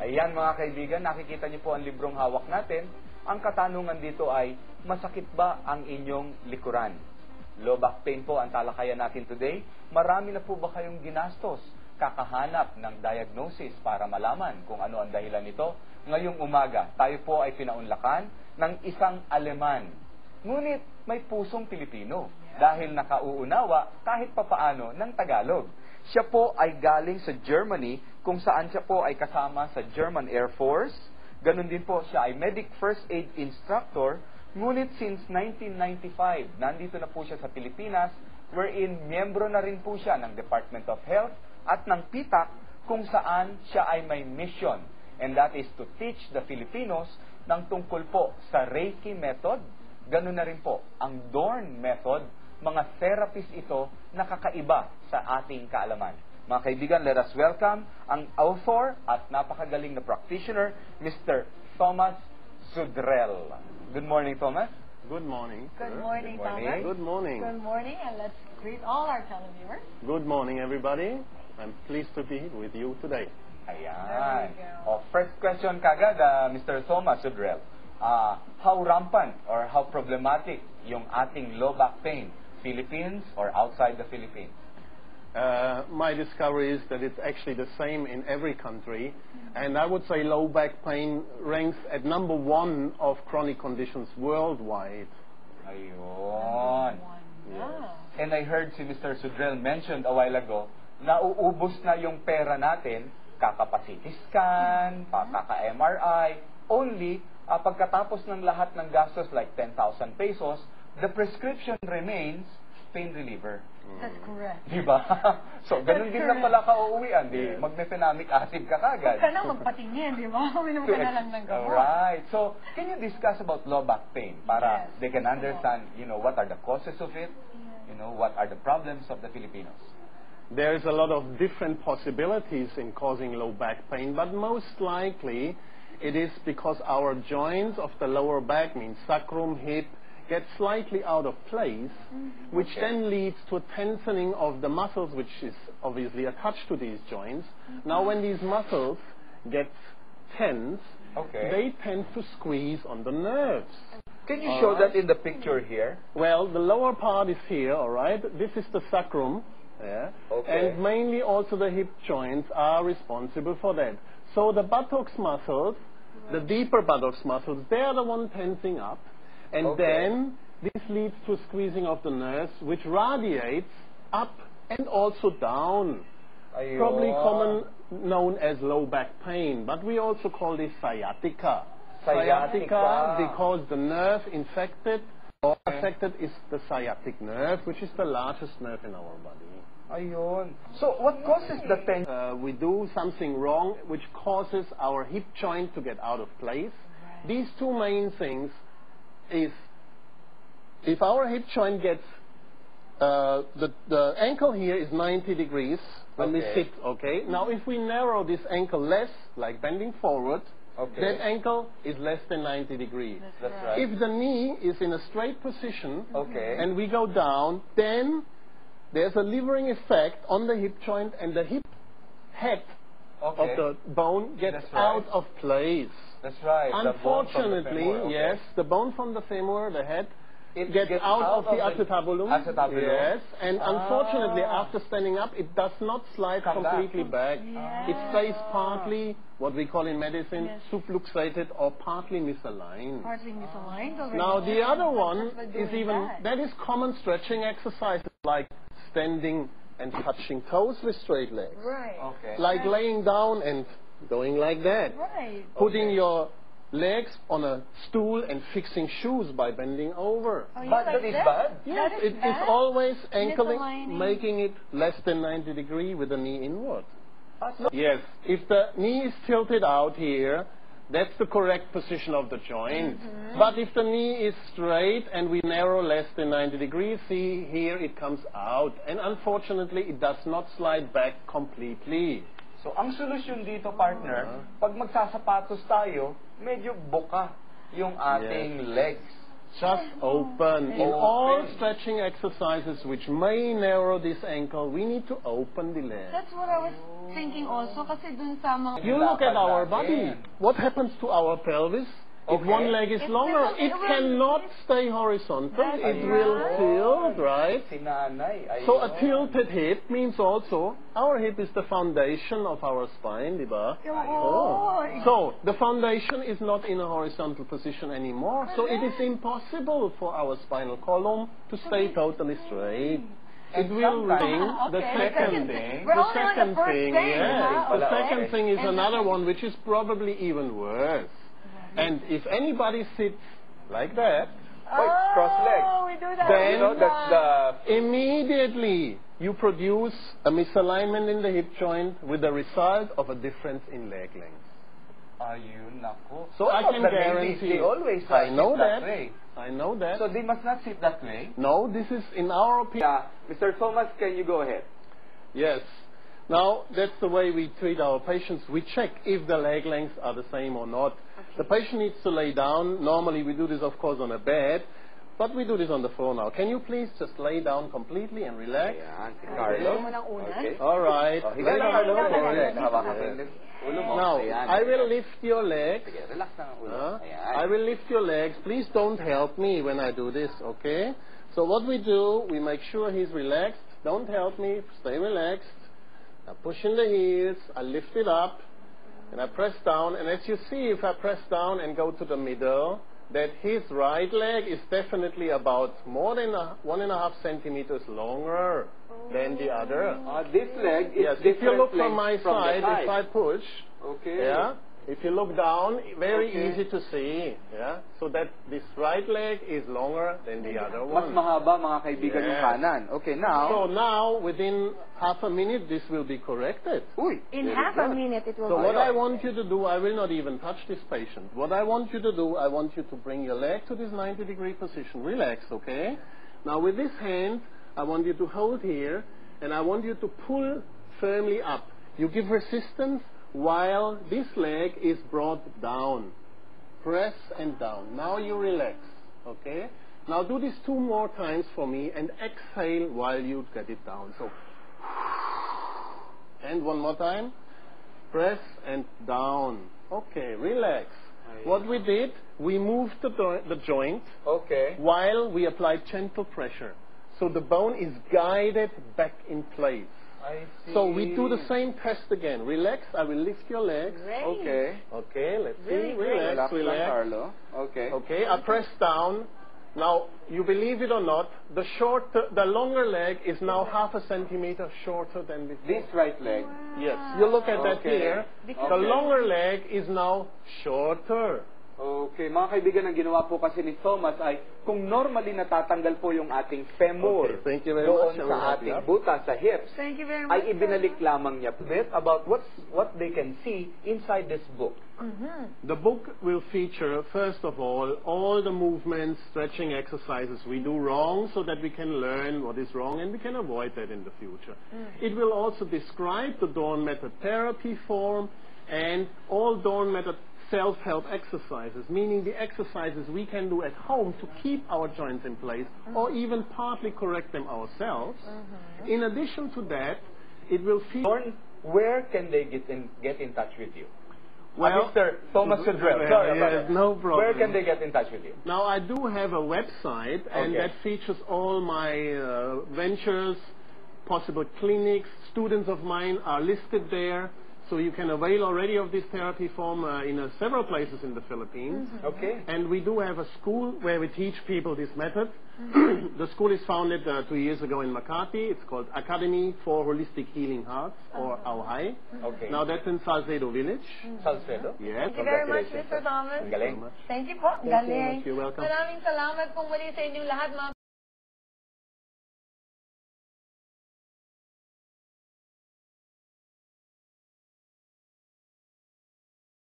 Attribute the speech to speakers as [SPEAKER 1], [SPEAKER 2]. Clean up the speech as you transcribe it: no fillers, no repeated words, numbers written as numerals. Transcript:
[SPEAKER 1] Ayan mga kaibigan, nakikita niyo po ang librong hawak natin. Ang katanungan dito ay, masakit ba ang inyong likuran? Low back pain po ang talakayan natin today. Marami na po ba kayong ginastos? Kakahanap ng diagnosis para malaman kung ano ang dahilan nito? Ngayong umaga, tayo po ay pinaunlakan ng isang Aleman. Ngunit may pusong Pilipino dahil nakauunawa kahit papaano ng Tagalog. Siya po ay galing sa Germany kung saan siya po ay kasama sa German Air Force. Ganun din po siya ay medic first aid instructor. Ngunit since 1995, nandito na po siya sa Pilipinas wherein miyembro na rin po siya ng Department of Health at ng PITAC kung saan siya ay may mission. And that is to teach the Filipinos ng tungkol po sa Reiki method. Ganun na rin po ang Dorn Method. Mga therapies ito na kakaiba sa ating kaalaman. Mga kaibigan, let us welcome ang author at napakagaling na practitioner, Mr. Thomas Zudrell. Good morning, Thomas.
[SPEAKER 2] Good morning.
[SPEAKER 3] Good morning, Thomas.
[SPEAKER 2] Good morning.
[SPEAKER 3] Good morning, and let's greet all our televiewers.
[SPEAKER 2] Good morning, everybody. I'm pleased to be with you today.
[SPEAKER 1] Ayan. First question kagad, Mr. Thomas Zudrell. How rampant or how problematic yung ating low back pain? Philippines or outside the Philippines?
[SPEAKER 2] My discovery is that it's actually the same in every country. And I would say low back pain ranks at #1 of chronic conditions worldwide.
[SPEAKER 1] Ayun.
[SPEAKER 3] Yes.
[SPEAKER 1] And I heard si Mr. Zudrell mentioned a while ago, nauubos na yung pera natin, kaka-CT scan, kaka-MRI, only pagkatapos ng lahat ng gastos like 10,000 pesos, the prescription remains pain reliever.
[SPEAKER 3] That's correct.
[SPEAKER 1] Diba? So, ganun din lang pala ka-uuwian. Di, mag-mefenamic acid ka kagad.
[SPEAKER 3] Huwag ka na magpatingin, di ba? Uminom ka na lang ng gamot.
[SPEAKER 1] Alright. So, can you discuss about low back pain para they can understand, what are the causes of it? What are the problems of the Filipinos?
[SPEAKER 2] There's a lot of different possibilities in causing low back pain, but most likely it is because our joints of the lower back, means sacrum, hip, get slightly out of place, which then leads to a tensioning of the muscles, which is obviously attached to these joints. Now, when these muscles get tense, they tend to squeeze on the nerves.
[SPEAKER 1] Can you show that in the picture here?
[SPEAKER 2] Well, the lower part is here, all right? This is the sacrum, and mainly also the hip joints are responsible for that. So the buttocks muscles, the deeper buttocks muscles, they are the one tensing up. And then this leads to squeezing of the nerves, which radiates up and also down.
[SPEAKER 1] Ayun.
[SPEAKER 2] Probably known as low back pain, but we also call this sciatica. Sciatica because the nerve infected or affected is the sciatic nerve, which is the largest nerve in our body.
[SPEAKER 1] Ayun. So, what causes the tension?
[SPEAKER 2] We do something wrong, which causes our hip joint to get out of place. These two main things is, if our hip joint gets, the ankle here is 90 degrees when we sit, Now, if we narrow this ankle less, like bending forward, that ankle is less than 90 degrees.
[SPEAKER 1] That's right.
[SPEAKER 2] If the knee is in a straight position, and we go down, then there's a levering effect on the hip joint, and the hip head of the bone gets out of place.
[SPEAKER 1] That's right.
[SPEAKER 2] Unfortunately, the bone from the femur, the head, it gets out of the acetabulum. Yes, and unfortunately, after standing up, it does not slide completely back. It stays partly, what we call in medicine, subluxated or partly misaligned.
[SPEAKER 3] Partly misaligned already.
[SPEAKER 2] Now, the other one is that is common stretching exercises like standing and touching toes with straight legs.
[SPEAKER 3] Right.
[SPEAKER 2] Like laying down and going like that.
[SPEAKER 3] Right.
[SPEAKER 2] Putting your legs on a stool and fixing shoes by bending over.
[SPEAKER 3] Oh,
[SPEAKER 1] but that is bad?
[SPEAKER 2] Yes, it is always ankling, making it less than 90 degrees with the knee inward. Yes, if the knee is tilted out here, that's the correct position of the joint. But if the knee is straight and we narrow less than 90 degrees, see here it comes out. And unfortunately, it does not slide back completely.
[SPEAKER 1] So, ang solusyon dito, partner, pag magsasapatos tayo, medyo buka yung ating legs.
[SPEAKER 2] Just open. In all stretching exercises which may narrow this ankle, we need to open the leg.
[SPEAKER 3] That's what I was thinking also kasi dun sa mga...
[SPEAKER 2] You look at our body. What happens to our pelvis? If one leg is longer, it cannot stay horizontal. It will tilt, right? So a tilted hip means also, our hip is the foundation of our spine, diba? So the foundation is not in a horizontal position anymore. So it is impossible for our spinal column to stay totally straight. It will bring the second thing. The second thing, yes. The second thing is another one which is probably even worse. And if anybody sits like that,
[SPEAKER 1] cross-legged,
[SPEAKER 3] we do that.
[SPEAKER 2] then immediately you produce a misalignment in the hip joint with the result of a difference in leg length. So I can guarantee. I know that. I know that.
[SPEAKER 1] So they must not sit that way.
[SPEAKER 2] No, this is in our opinion.
[SPEAKER 1] Mr. Thomas, can you go ahead?
[SPEAKER 2] Yes. Now, that's the way we treat our patients. We check if the leg lengths are the same or not. The patient needs to lay down. Normally, we do this, of course, on a bed. But we do this on the floor now. Can you please just lay down completely and relax?
[SPEAKER 1] Okay.
[SPEAKER 2] All right. Now, I will lift your legs. I will lift your legs. Please don't help me when I do this, okay? So what we do, we make sure he's relaxed. Don't help me. Stay relaxed. I push in the heels, I lift it up, and I press down. And as you see, if I press down and go to the middle, that his right leg is definitely about more than 1.5 centimeters longer than the other.
[SPEAKER 1] This leg is
[SPEAKER 2] yes, if you look from my side, if I push, yeah, if you look down, very easy to see, yeah, so that this right leg is longer than the other one.
[SPEAKER 1] Mas mahaba, mga kaibigan, yung kanan. Okay, now.
[SPEAKER 2] So now, within half a minute, this will be corrected.
[SPEAKER 3] In half a minute, it will
[SPEAKER 2] So
[SPEAKER 3] be.
[SPEAKER 2] what I want you to do, I will not even touch this patient. What I want you to do, I want you to bring your leg to this 90-degree position. Relax, okay? Now with this hand, I want you to hold here, and I want you to pull firmly up. You give resistance while this leg is brought down. Press and down. Now you relax, okay? Now do this 2 more times for me and exhale while you get it down. So, and 1 more time. Press and down. Okay, relax. What we did, we moved the joint while we applied gentle pressure. So the bone is guided back in place.
[SPEAKER 1] I see.
[SPEAKER 2] So we do the same test again. Relax. I will lift your legs.
[SPEAKER 3] Great.
[SPEAKER 2] Okay. Let's see.
[SPEAKER 1] Relax.
[SPEAKER 2] Okay. Okay. I press down. Now, you believe it or not, the longer leg is now 0.5 centimeter shorter than before.
[SPEAKER 1] This right leg.
[SPEAKER 2] Yes. You look at that here. The longer leg is now shorter.
[SPEAKER 1] Okay, mga kaibigan, ang ginawa po kasi ni Thomas ay kung normally natatanggal po yung ating femur doon sa ating butas, sa hips, ay ibinalik lamang niya about what they can see inside this book.
[SPEAKER 2] The book will feature, first of all the movements, stretching exercises we do wrong so that we can learn what is wrong and we can avoid that in the future. It will also describe the Dorn Method therapy form and all Dorn Method self-help exercises, meaning the exercises we can do at home to keep our joints in place or even partly correct them ourselves. In addition to that, it will feature...
[SPEAKER 1] Where can they get in touch with you?
[SPEAKER 2] Well,
[SPEAKER 1] Mr. Thomas Zudrell, sorry about that.
[SPEAKER 2] No problem.
[SPEAKER 1] Where can they get in touch with you?
[SPEAKER 2] Now, I do have a website, and that features all my ventures, possible clinics. Students of mine are listed there. So you can avail already of this therapy form in several places in the Philippines. And we do have a school where we teach people this method. The school is founded 2 years ago in Makati. It's called Academy for Holistic Healing Hearts, or AUHAI. Now that's in Salcedo Village.
[SPEAKER 1] Salcedo?
[SPEAKER 2] Yes.
[SPEAKER 3] Thank you very much, Mr. Thomas.
[SPEAKER 1] Galing.
[SPEAKER 3] Thank you po. Galing.
[SPEAKER 2] You're welcome.
[SPEAKER 3] Maraming salamat po muli sa inyong lahat, mga